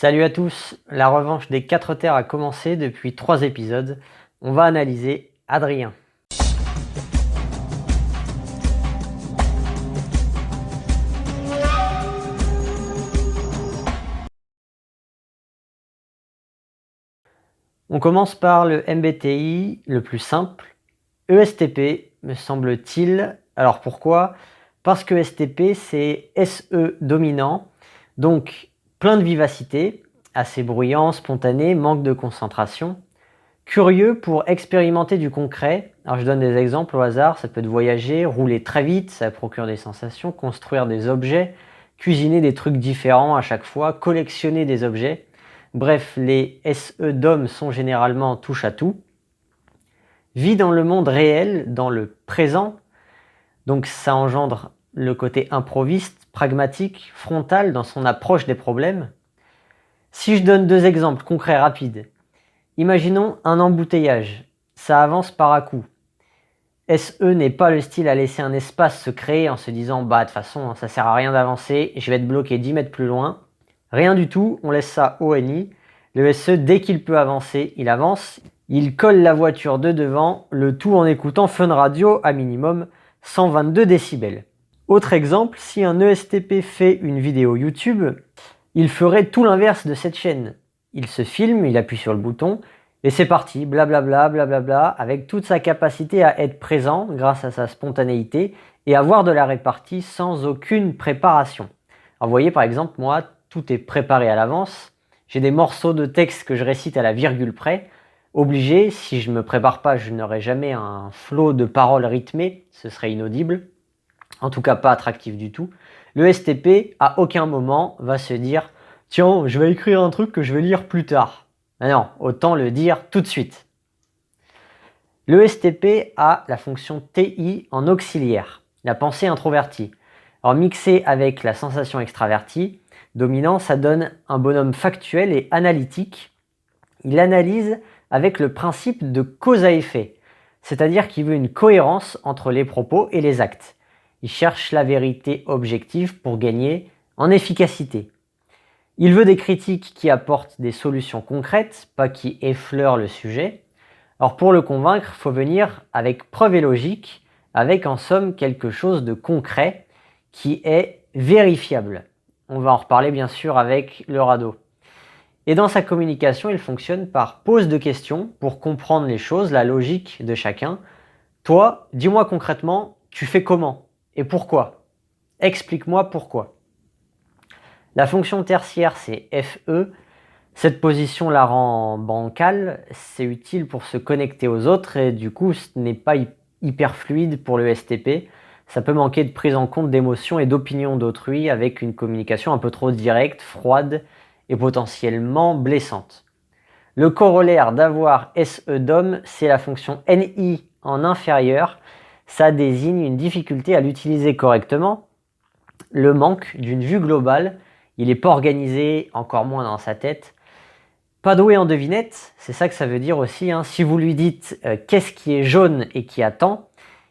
Salut à tous, la revanche des 4 terres a commencé depuis 3 épisodes. On va analyser Adrien. On commence par le MBTI, le plus simple. ESTP, me semble-t-il. Alors pourquoi? Parce que STP, c'est SE dominant, donc plein de vivacité, assez bruyant, spontané, manque de concentration. Curieux pour expérimenter du concret. Alors je donne des exemples au hasard, ça peut être voyager, rouler très vite, ça procure des sensations, construire des objets, cuisiner des trucs différents à chaque fois, collectionner des objets. Bref, les SE d'hommes sont généralement touche à tout. Vit dans le monde réel, dans le présent, donc ça engendre le côté improviste, pragmatique, frontal dans son approche des problèmes. Si je donne 2 exemples concrets rapides, imaginons un embouteillage, ça avance par à-coups. SE n'est pas le style à laisser un espace se créer en se disant bah de toute façon ça sert à rien d'avancer, je vais être bloqué 10 mètres plus loin. Rien du tout, on laisse ça au NI. Le SE, dès qu'il peut avancer, il avance. Il colle la voiture de devant, le tout en écoutant Fun Radio à minimum 122 décibels. Autre exemple, si un ESTP fait une vidéo YouTube, il ferait tout l'inverse de cette chaîne. Il se filme, il appuie sur le bouton, et c'est parti, blablabla, blablabla, avec toute sa capacité à être présent grâce à sa spontanéité et avoir de la répartie sans aucune préparation. Alors vous voyez par exemple, moi, tout est préparé à l'avance. J'ai des morceaux de texte que je récite à la virgule près. Obligé, si je ne me prépare pas, je n'aurai jamais un flot de paroles rythmées, ce serait inaudible. En tout cas, pas attractif du tout. Le STP, à aucun moment, va se dire « Tiens, je vais écrire un truc que je vais lire plus tard ». Non, autant le dire tout de suite. Le STP a la fonction TI en auxiliaire, la pensée introvertie. Alors mixé avec la sensation extravertie, dominant, ça donne un bonhomme factuel et analytique. Il analyse avec le principe de cause à effet, c'est-à-dire qu'il veut une cohérence entre les propos et les actes. Il cherche la vérité objective pour gagner en efficacité. Il veut des critiques qui apportent des solutions concrètes, pas qui effleurent le sujet. Alors pour le convaincre, il faut venir avec preuve et logique, avec en somme quelque chose de concret qui est vérifiable. On va en reparler bien sûr avec le radeau. Et dans sa communication, il fonctionne par pose de questions pour comprendre les choses, la logique de chacun. Toi, dis-moi concrètement, tu fais comment et pourquoi? Explique-moi pourquoi. La fonction tertiaire, c'est FE. Cette position la rend bancale. C'est utile pour se connecter aux autres et du coup, ce n'est pas hyper fluide pour le STP. Ça peut manquer de prise en compte d'émotions et d'opinions d'autrui avec une communication un peu trop directe, froide et potentiellement blessante. Le corollaire d'avoir SE d'homme, c'est la fonction NI en inférieur. Ça désigne une difficulté à l'utiliser correctement, le manque d'une vue globale. Il n'est pas organisé, encore moins dans sa tête. Pas doué en devinette, c'est ça que ça veut dire aussi. Si vous lui dites qu'est-ce qui est jaune et qui attend,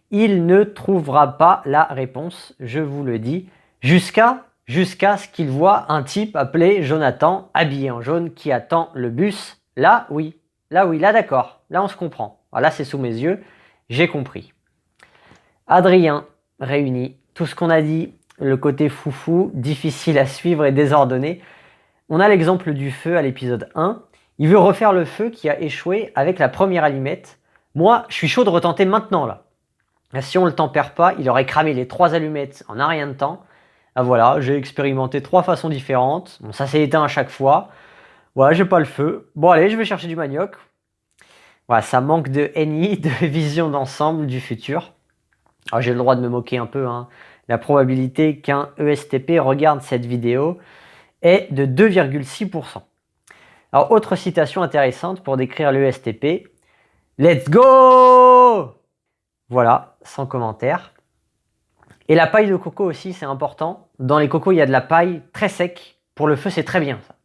il ne trouvera pas la réponse, je vous le dis, jusqu'à ce qu'il voit un type appelé Jonathan, habillé en jaune, qui attend le bus. Là, oui, là d'accord, là on se comprend. Voilà, c'est sous mes yeux, j'ai compris. Adrien réunit tout ce qu'on a dit, le côté foufou, difficile à suivre et désordonné. On a l'exemple du feu à l'épisode 1. Il veut refaire le feu qui a échoué avec la première allumette. Moi, je suis chaud de retenter maintenant là. Si on ne le tempère pas, il aurait cramé les 3 allumettes en un rien de temps. Ah voilà, j'ai expérimenté 3 façons différentes. Bon, ça s'est éteint à chaque fois. Voilà, j'ai pas le feu. Bon allez, je vais chercher du manioc. Voilà, ça manque de NI, de vision d'ensemble du futur. Alors j'ai le droit de me moquer un peu. La probabilité qu'un ESTP regarde cette vidéo est de 2,6%. Alors autre citation intéressante pour décrire l'ESTP. Let's go! Voilà, sans commentaire. Et la paille de coco aussi, c'est important. Dans les cocos, il y a de la paille très sec. Pour le feu, c'est très bien ça.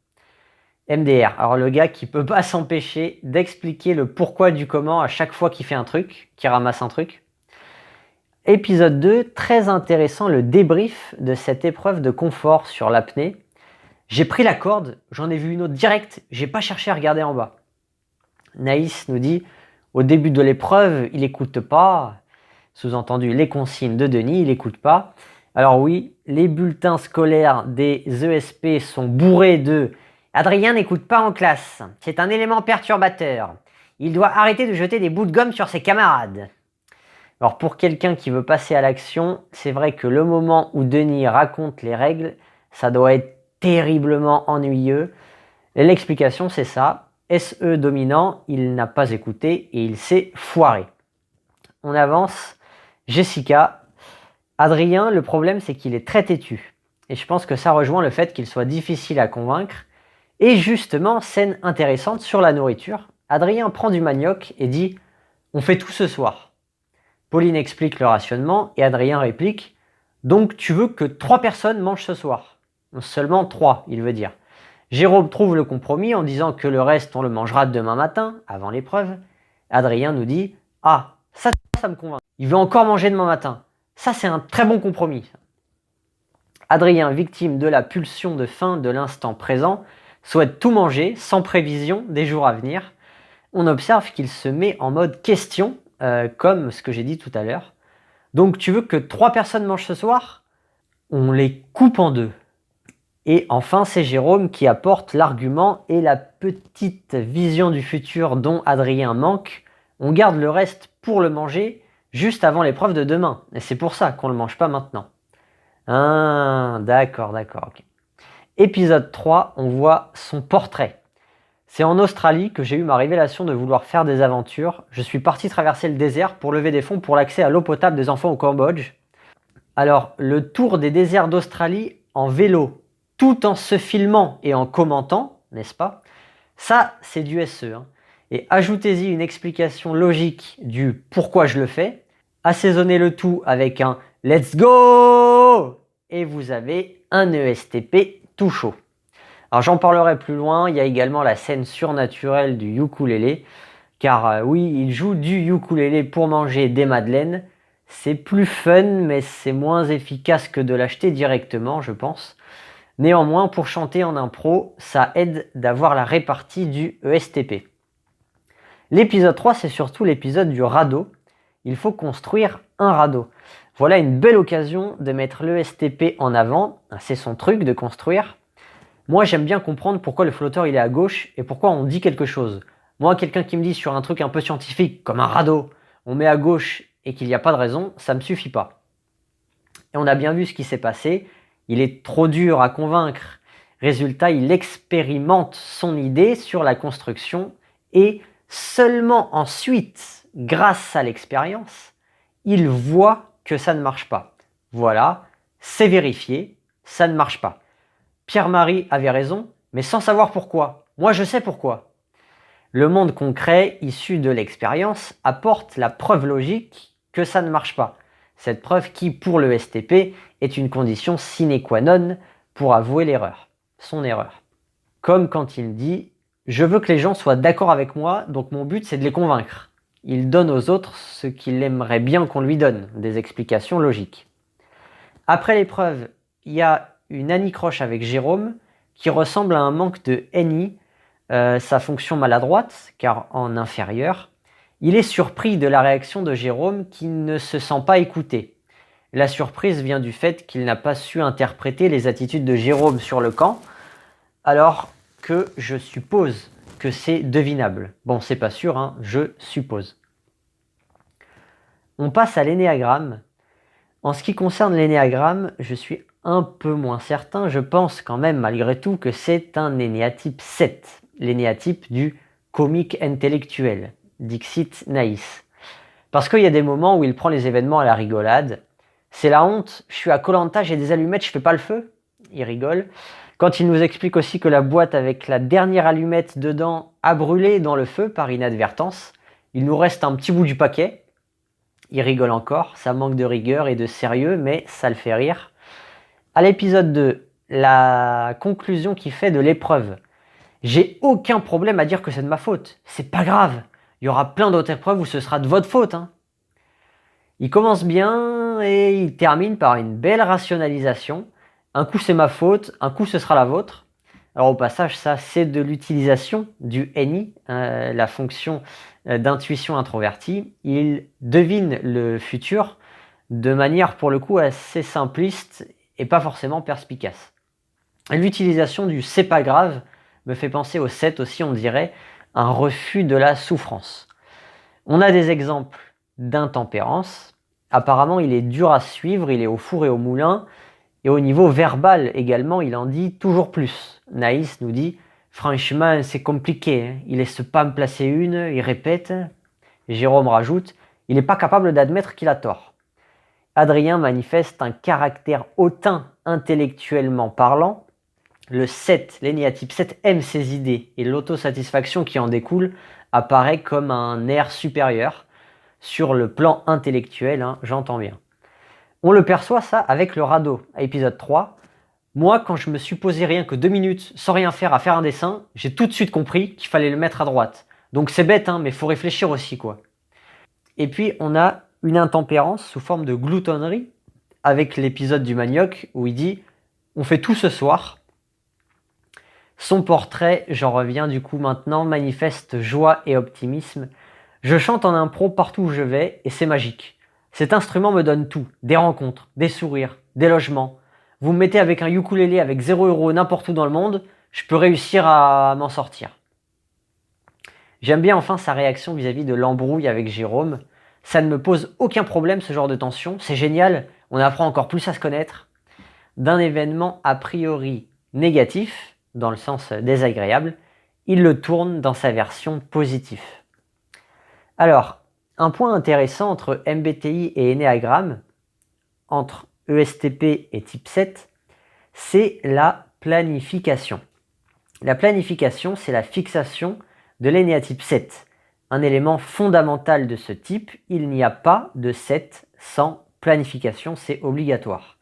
MDR, alors le gars qui peut pas s'empêcher d'expliquer le pourquoi du comment à chaque fois qu'il fait un truc, qu'il ramasse un truc. Épisode 2, très intéressant, le débrief de cette épreuve de confort sur l'apnée. J'ai pris la corde, j'en ai vu une autre directe, j'ai pas cherché à regarder en bas. Naïs nous dit, au début de l'épreuve, il écoute pas. Sous-entendu, les consignes de Denis, il écoute pas. Alors oui, les bulletins scolaires des ESP sont bourrés de « Adrien n'écoute pas en classe, c'est un élément perturbateur. Il doit arrêter de jeter des bouts de gomme sur ses camarades. » Alors pour quelqu'un qui veut passer à l'action, c'est vrai que le moment où Denis raconte les règles, ça doit être terriblement ennuyeux. Et l'explication c'est ça, SE dominant, il n'a pas écouté et il s'est foiré. On avance, Jessica. Adrien, le problème c'est qu'il est très têtu. Et je pense que ça rejoint le fait qu'il soit difficile à convaincre. Et justement, scène intéressante sur la nourriture. Adrien prend du manioc et dit « On fait tout ce soir ». Pauline explique le rationnement et Adrien réplique « Donc tu veux que 3 personnes mangent ce soir ?» Seulement 3, il veut dire. Jérôme trouve le compromis en disant que le reste on le mangera demain matin, avant l'épreuve. Adrien nous dit « Ah, ça me convainc. Il veut encore manger demain matin. Ça c'est un très bon compromis. » Adrien, victime de la pulsion de faim de l'instant présent, souhaite tout manger sans prévision des jours à venir. On observe qu'il se met en mode question, comme ce que j'ai dit tout à l'heure. Donc tu veux que 3 personnes mangent ce soir ? On les coupe en 2. Et enfin, c'est Jérôme qui apporte l'argument et la petite vision du futur dont Adrien manque. On garde le reste pour le manger juste avant l'épreuve de demain. Et c'est pour ça qu'on ne le mange pas maintenant. Ah, d'accord. Okay. Épisode 3, on voit son portrait. C'est en Australie que j'ai eu ma révélation de vouloir faire des aventures. Je suis parti traverser le désert pour lever des fonds pour l'accès à l'eau potable des enfants au Cambodge. Alors, le tour des déserts d'Australie en vélo, tout en se filmant et en commentant, n'est-ce pas? Ça, c'est du SE. Et ajoutez-y une explication logique du pourquoi je le fais. Assaisonnez le tout avec un « Let's go !» et vous avez un ESTP tout chaud. Alors j'en parlerai plus loin, il y a également la scène surnaturelle du ukulélé, car oui, il joue du ukulélé pour manger des madeleines. C'est plus fun, mais c'est moins efficace que de l'acheter directement, je pense. Néanmoins, pour chanter en impro, ça aide d'avoir la répartie du ESTP. L'épisode 3, c'est surtout l'épisode du radeau. Il faut construire un radeau. Voilà une belle occasion de mettre l'ESTP en avant, c'est son truc de construire. Moi, j'aime bien comprendre pourquoi le flotteur il est à gauche et pourquoi on dit quelque chose. Moi, quelqu'un qui me dit sur un truc un peu scientifique, comme un radeau, on met à gauche et qu'il n'y a pas de raison, ça me suffit pas. Et on a bien vu ce qui s'est passé. Il est trop dur à convaincre. Résultat, il expérimente son idée sur la construction et seulement ensuite, grâce à l'expérience, il voit que ça ne marche pas. Voilà, c'est vérifié, ça ne marche pas. Pierre-Marie avait raison, mais sans savoir pourquoi. Moi, je sais pourquoi. Le monde concret, issu de l'expérience, apporte la preuve logique que ça ne marche pas. Cette preuve qui, pour le STP, est une condition sine qua non pour avouer l'erreur, son erreur. Comme quand il dit « Je veux que les gens soient d'accord avec moi, donc mon but c'est de les convaincre ». Il donne aux autres ce qu'il aimerait bien qu'on lui donne, des explications logiques. Après l'épreuve, il y a une anicroche avec Jérôme qui ressemble à un manque de NI, sa fonction maladroite, car en inférieur. Il est surpris de la réaction de Jérôme qui ne se sent pas écouté. La surprise vient du fait qu'il n'a pas su interpréter les attitudes de Jérôme sur le camp, alors que je suppose que c'est devinable. Bon, c'est pas sûr, je suppose. On passe à l'énéagramme. En ce qui concerne l'énéagramme, je suis un peu moins certain. Je pense quand même malgré tout que c'est un énéatype 7, l'énéatype du comique intellectuel, dixit Naïs. Parce qu'il y a des moments où il prend les événements à la rigolade. C'est la honte, je suis à koh j'ai des allumettes, je fais pas le feu. Il rigole. Quand il nous explique aussi que la boîte avec la dernière allumette dedans a brûlé dans le feu par inadvertance, il nous reste un petit bout du paquet. Il rigole encore, ça manque de rigueur et de sérieux, mais ça le fait rire. À l'épisode 2, la conclusion qu'il fait de l'épreuve. J'ai aucun problème à dire que c'est de ma faute. C'est pas grave. Il y aura plein d'autres épreuves où ce sera de votre faute. Il commence bien et il termine par une belle rationalisation. Un coup c'est ma faute, un coup ce sera la vôtre. Alors au passage, ça c'est de l'utilisation du NI, la fonction d'intuition introvertie. Il devine le futur de manière pour le coup assez simpliste et pas forcément perspicace. L'utilisation du c'est pas grave me fait penser au 7 aussi, on dirait, un refus de la souffrance. On a des exemples d'intempérance. Apparemment, il est dur à suivre, il est au four et au moulin. Et au niveau verbal également, il en dit toujours plus. Naïs nous dit « Franchement, c'est compliqué, hein. Il laisse pas me placer une, il répète. » Jérôme rajoute « Il n'est pas capable d'admettre qu'il a tort. » Adrien manifeste un caractère hautain intellectuellement parlant. Le 7, l'énéatype 7 aime ses idées et l'autosatisfaction qui en découle apparaît comme un air supérieur. Sur le plan intellectuel, hein, j'entends bien. On le perçoit ça avec le radeau, à épisode 3. Moi, quand je me suis posé rien que 2 minutes sans rien faire à faire un dessin, j'ai tout de suite compris qu'il fallait le mettre à droite. Donc c'est bête, hein, mais il faut réfléchir aussi, quoi. Et puis on a une intempérance sous forme de gloutonnerie avec l'épisode du manioc où il dit « On fait tout ce soir ». Son portrait, j'en reviens du coup maintenant, manifeste joie et optimisme. Je chante en impro partout où je vais et c'est magique. Cet instrument me donne tout, des rencontres, des sourires, des logements. Vous me mettez avec un ukulélé avec 0 € n'importe où dans le monde, je peux réussir à m'en sortir. J'aime bien enfin sa réaction vis-à-vis de l'embrouille avec Jérôme. Ça ne me pose aucun problème ce genre de tension, c'est génial, on apprend encore plus à se connaître. D'un événement a priori négatif, dans le sens désagréable, il le tourne dans sa version positive. Alors, un point intéressant entre MBTI et Ennéagramme, entre ESTP et type 7, c'est la planification. La planification, c'est la fixation de l'énéatype 7. Un élément fondamental de ce type, il n'y a pas de 7 sans planification, c'est obligatoire.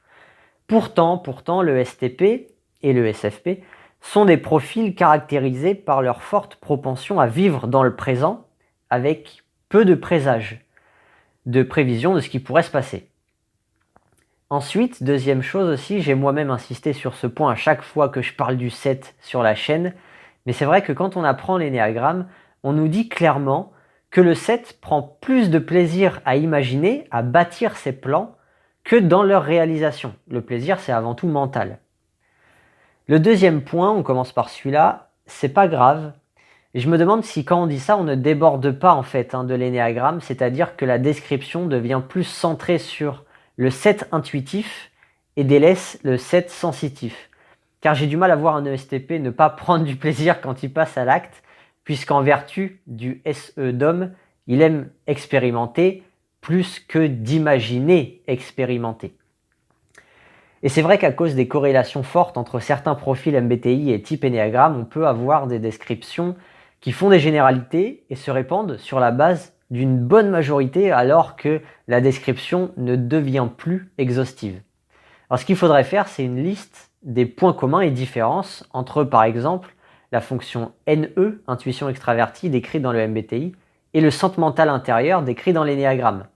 Pourtant, le STP et le SFP sont des profils caractérisés par leur forte propension à vivre dans le présent avec peu de présages, de prévision de ce qui pourrait se passer. Ensuite, deuxième chose aussi, j'ai moi-même insisté sur ce point à chaque fois que je parle du 7 sur la chaîne, mais c'est vrai que quand on apprend l'énéagramme, on nous dit clairement que le 7 prend plus de plaisir à imaginer, à bâtir ses plans, que dans leur réalisation. Le plaisir, c'est avant tout mental. Le deuxième point, on commence par celui-là, c'est pas grave. Et je me demande si quand on dit ça, on ne déborde pas en fait de l'énéagramme, c'est-à-dire que la description devient plus centrée sur le 7 intuitif et délaisse le 7 sensitif. Car j'ai du mal à voir un ESTP ne pas prendre du plaisir quand il passe à l'acte, puisqu'en vertu du SE d'homme, il aime expérimenter plus que d'imaginer expérimenter. Et c'est vrai qu'à cause des corrélations fortes entre certains profils MBTI et type Ennéagramme, on peut avoir des descriptions qui font des généralités et se répandent sur la base d'une bonne majorité alors que la description ne devient plus exhaustive. Alors ce qu'il faudrait faire, c'est une liste des points communs et différences entre, par exemple, la fonction NE, intuition extravertie, décrite dans le MBTI, et le centre mental intérieur décrit dans l'Ennéagramme.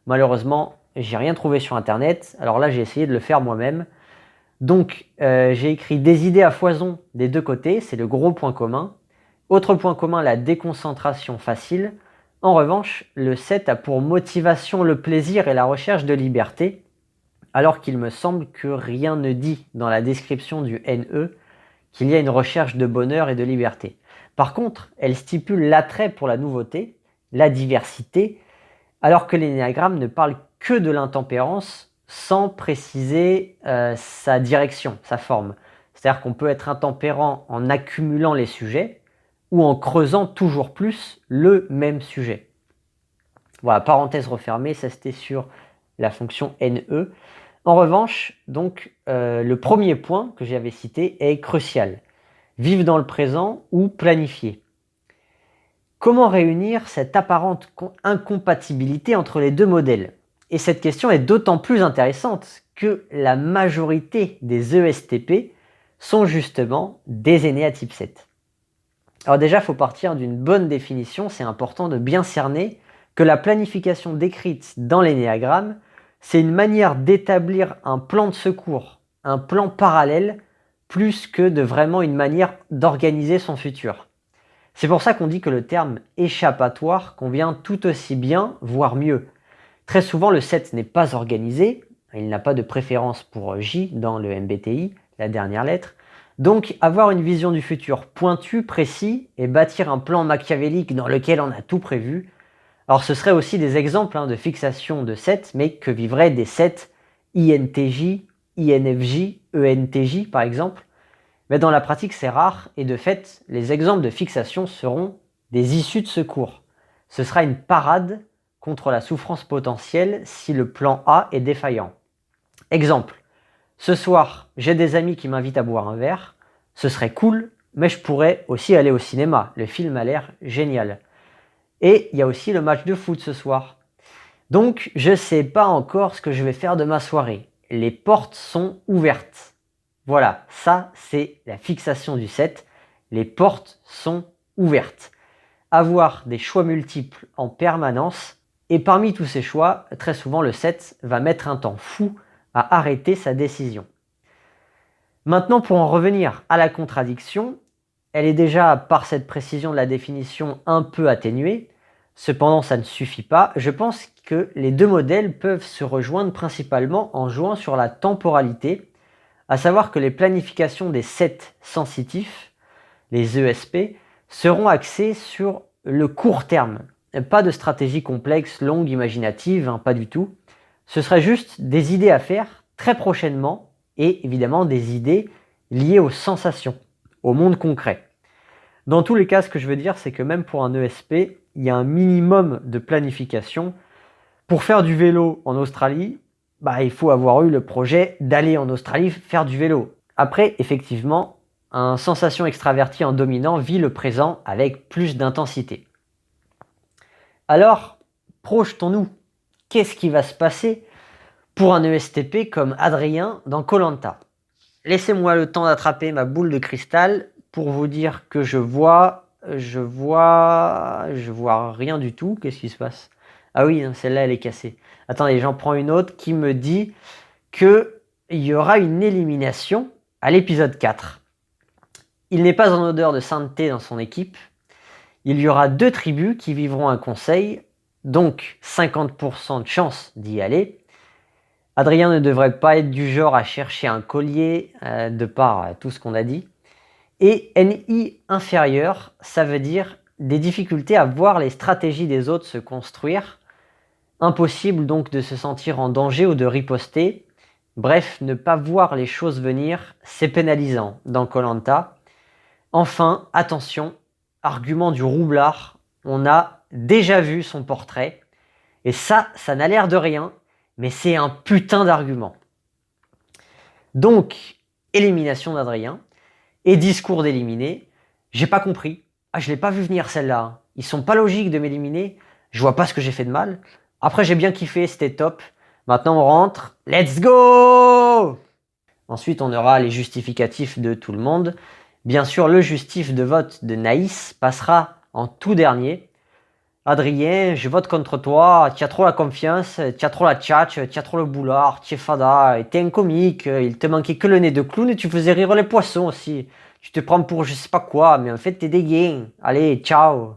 Malheureusement, j'ai rien trouvé sur internet, alors là j'ai essayé de le faire moi-même. Donc j'ai écrit des idées à foison des deux côtés, c'est le gros point commun. Autre point commun, la déconcentration facile. En revanche, le 7 a pour motivation le plaisir et la recherche de liberté, alors qu'il me semble que rien ne dit dans la description du NE qu'il y a une recherche de bonheur et de liberté. Par contre, elle stipule l'attrait pour la nouveauté, la diversité, alors que l'énéagramme ne parle que de l'intempérance sans préciser sa direction, sa forme. C'est-à-dire qu'on peut être intempérant en accumulant les sujets ou en creusant toujours plus le même sujet. Voilà, parenthèse refermée, ça c'était sur la fonction NE. En revanche, donc, le premier point que j'avais cité est crucial. Vivre dans le présent ou planifier. Comment réunir cette apparente incompatibilité entre les deux modèles? Et cette question est d'autant plus intéressante que la majorité des ESTP sont justement des aînés à type 7. Alors déjà, il faut partir d'une bonne définition, c'est important de bien cerner que la planification décrite dans l'énéagramme, c'est une manière d'établir un plan de secours, un plan parallèle plus que de vraiment une manière d'organiser son futur. C'est pour ça qu'on dit que le terme échappatoire convient tout aussi bien, voire mieux. Très souvent, le 7 n'est pas organisé, il n'a pas de préférence pour J dans le MBTI, la dernière lettre. Donc, avoir une vision du futur pointue, précis, et bâtir un plan machiavélique dans lequel on a tout prévu. Alors, ce serait aussi des exemples de fixation de 7, mais que vivraient des 7 INTJ, INFJ, ENTJ par exemple. Mais dans la pratique, c'est rare, et de fait, les exemples de fixation seront des issues de secours. Ce sera une parade contre la souffrance potentielle si le plan A est défaillant. Exemple, ce soir, j'ai des amis qui m'invitent à boire un verre, ce serait cool, mais je pourrais aussi aller au cinéma, le film a l'air génial. Et il y a aussi le match de foot ce soir. Donc, je ne sais pas encore ce que je vais faire de ma soirée. Les portes sont ouvertes. Voilà, ça c'est la fixation du 7. Les portes sont ouvertes. Avoir des choix multiples en permanence. Et parmi tous ces choix, très souvent le 7 va mettre un temps fou à arrêter sa décision. Maintenant, pour en revenir à la contradiction, elle est déjà, par cette précision de la définition, un peu atténuée. Cependant, ça ne suffit pas. Je pense que les deux modèles peuvent se rejoindre principalement en jouant sur la temporalité, à savoir que les planifications des 7 sensitifs, les ESP, seront axées sur le court terme. Pas de stratégie complexe, longue, imaginative, pas du tout. Ce serait juste des idées à faire très prochainement et évidemment des idées liées aux sensations, au monde concret. Dans tous les cas, ce que je veux dire, c'est que même pour un ESP, il y a un minimum de planification. Pour faire du vélo en Australie, il faut avoir eu le projet d'aller en Australie faire du vélo. Après, effectivement, un sensation extraverti en dominant vit le présent avec plus d'intensité. Alors, projetons-nous. Qu'est-ce qui va se passer pour un ESTP comme Adrien dans koh Lanta? Laissez-moi le temps d'attraper ma boule de cristal pour vous dire que je vois rien du tout. Qu'est-ce qui se passe? Ah oui, celle-là, elle est cassée. Attendez, j'en prends une autre qui me dit qu'il y aura une élimination à l'épisode 4. Il n'est pas en odeur de sainteté dans son équipe. Il y aura 2 tribus qui vivront un conseil, donc 50% de chance d'y aller. Adrien ne devrait pas être du genre à chercher un collier de par tout ce qu'on a dit. Et NI inférieur, ça veut dire des difficultés à voir les stratégies des autres se construire. Impossible donc de se sentir en danger ou de riposter. Bref, ne pas voir les choses venir, c'est pénalisant dans koh Lanta. Enfin, attention, argument du roublard, on a déjà vu son portrait. Et ça n'a l'air de rien, mais c'est un putain d'argument. Donc, élimination d'Adrien et discours d'éliminé. J'ai pas compris. Ah, je l'ai pas vu venir celle-là. Ils sont pas logiques de m'éliminer. Je vois pas ce que j'ai fait de mal. Après, j'ai bien kiffé, c'était top. Maintenant, on rentre. Let's go! Ensuite, on aura les justificatifs de tout le monde. Bien sûr, le justif de vote de Naïs passera en tout dernier. Adrien, je vote contre toi, tu as trop la confiance, tu as trop la tchatche, tu as trop le boulard, tu es fada, t'es un comique, il te manquait que le nez de clown et tu faisais rire les poissons aussi. Tu te prends pour je sais pas quoi, mais en fait t'es dégain. Allez, ciao.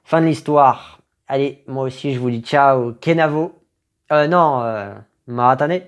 Fin de l'histoire. Allez, moi aussi je vous dis ciao. Kenavo. Non, Maratane.